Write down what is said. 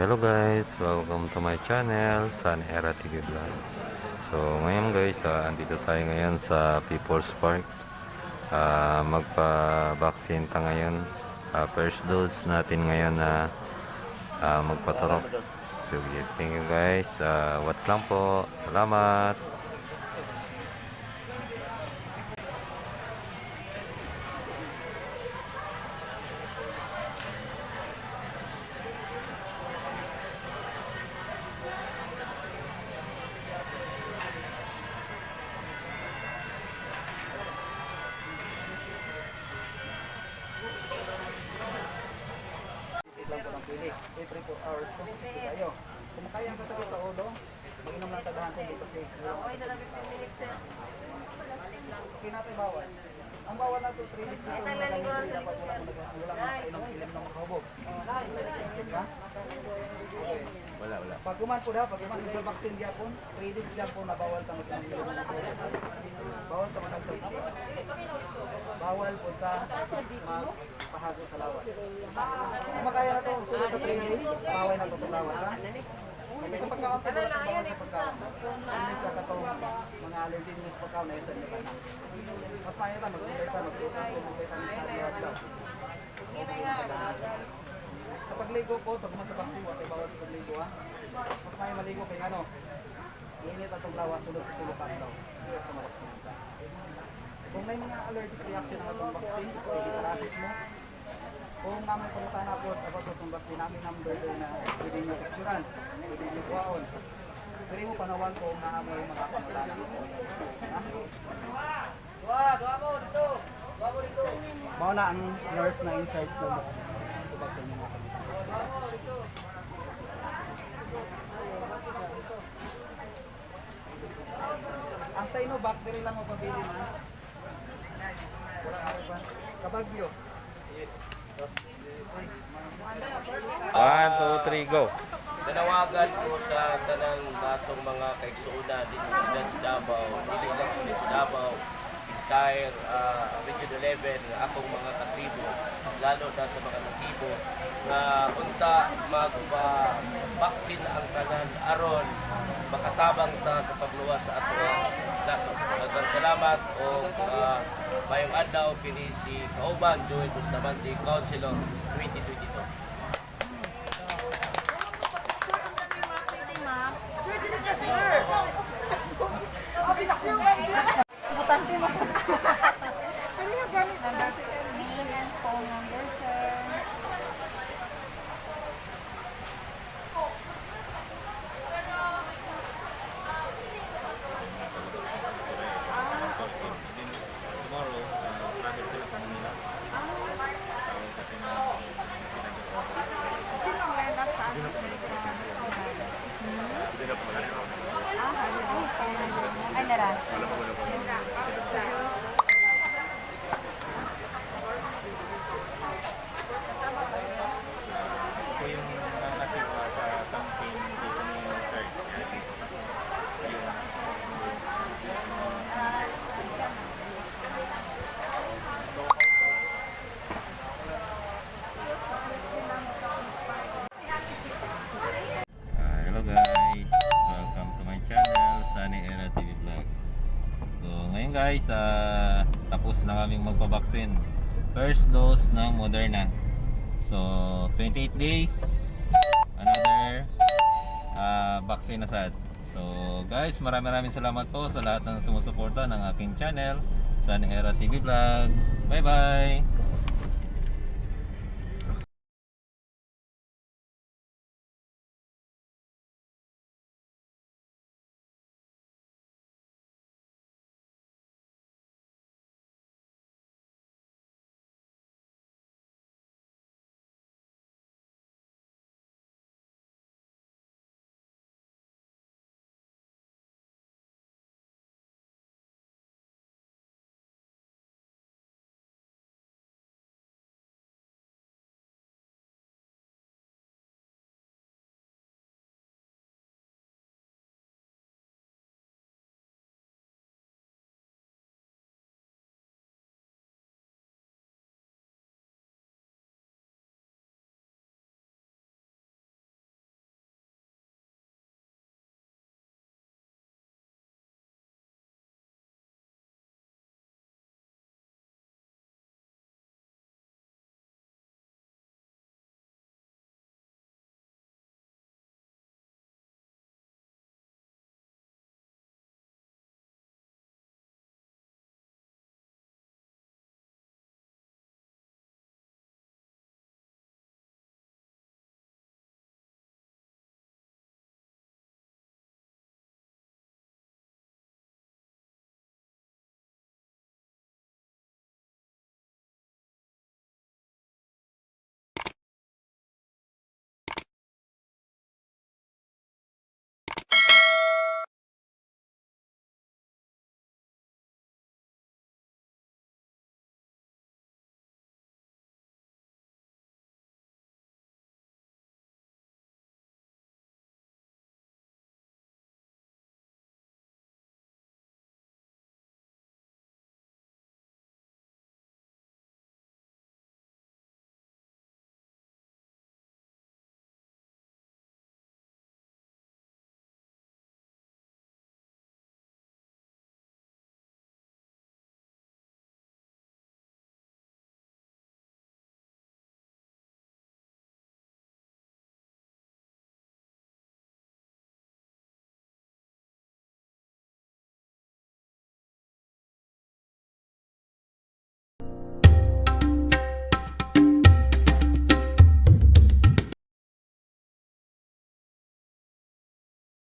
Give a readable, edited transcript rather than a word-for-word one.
Hello guys, welcome to my channel, Sun Era TV Vlog. So ngayon guys, andito tayo ngayon sa People's Park. Magpa-vaccine ta ngayon. First dose natin ngayon na magpaturok. So thank you guys. Watch lang po. Salamat. Lang po ng pilik. 3-4 hours kung sakit tayo. Kung kaya ang kasakit sa ulo, mag-inom lang tadahan ko dito kasi Okay na lang 15 minutes sir. Balik lang. okay natin bawal. Ang bawal na to 3 days na Ito kung lang linggo ng dapat likod sir. wala kang inom ng makahubog. Wala. Pag kuman po pag kuman sa vaccine gyapon, 3 days gyapon na bawal ka mag-inom ng makahubog. Bawal ka man sa pilik. Bawal po ka magpahago sa lawas. Kung makaya na to, sunod sa 3 days, bawal na to sa lawas ha. Kasi sa pagkaon, wala kang bawal sa pagkaon. Hindi sa katong mga allergy nyo sa pagkaon na isa nila na. Mas maya ta, mag-ubay ta, mag-ubay ta sa lawas daw. Ginay ha, bagal. Sa pagligo po, pag sa vaccine, wala bawal sa pagligo ha. Mas maya maligo kay ano, init atong lawas sulod sa tulukan daw. Hindi sa vaccine. Kung may mga allergic reaction ng atong vaccine, i-process mo. Kung namin palitan na po tapos itong vaccine namin number doon na pwede nyo picturean, pwede nyo kuwaon. Pwede mo panawag kung naamoy makakamata. Mao na ang nurse na in charge ng vaccine nyo. Ang Sinovac, dili lang mo pabili man. Wala ka pa. Kabagyo. 1, 2, 3, go! Nanawagan ko sa tanang batong mga kaigsuuna dito sa Davao, dili lang sa Davao, entire Region 11, akong mga katribo, lalo na sa mga natibo, na unta magpa-vaccine ang tanan aron makatabang ta sa pagluwas sa ato nasod. Daghang salamat o mayong adlaw kini si Kauban Joel Bustamante, Councilor 2022. Sir, dili ka sir. Butante mo. Ano yung gamit? Name and phone number sir. Sino ang line up sa atin sa ay, nara. Ito yung nakasipa sa campaign dito ni Sir. Hello guys, welcome to my channel, Sunny Era TV Vlog. So ngayon guys, tapos na kaming magpabaksin. First dose ng Moderna. So 28 days, another vaccine na sad. So guys, maraming salamat po sa lahat ng sumusuporta ng aking channel, Sunny Era TV Vlog. Bye bye!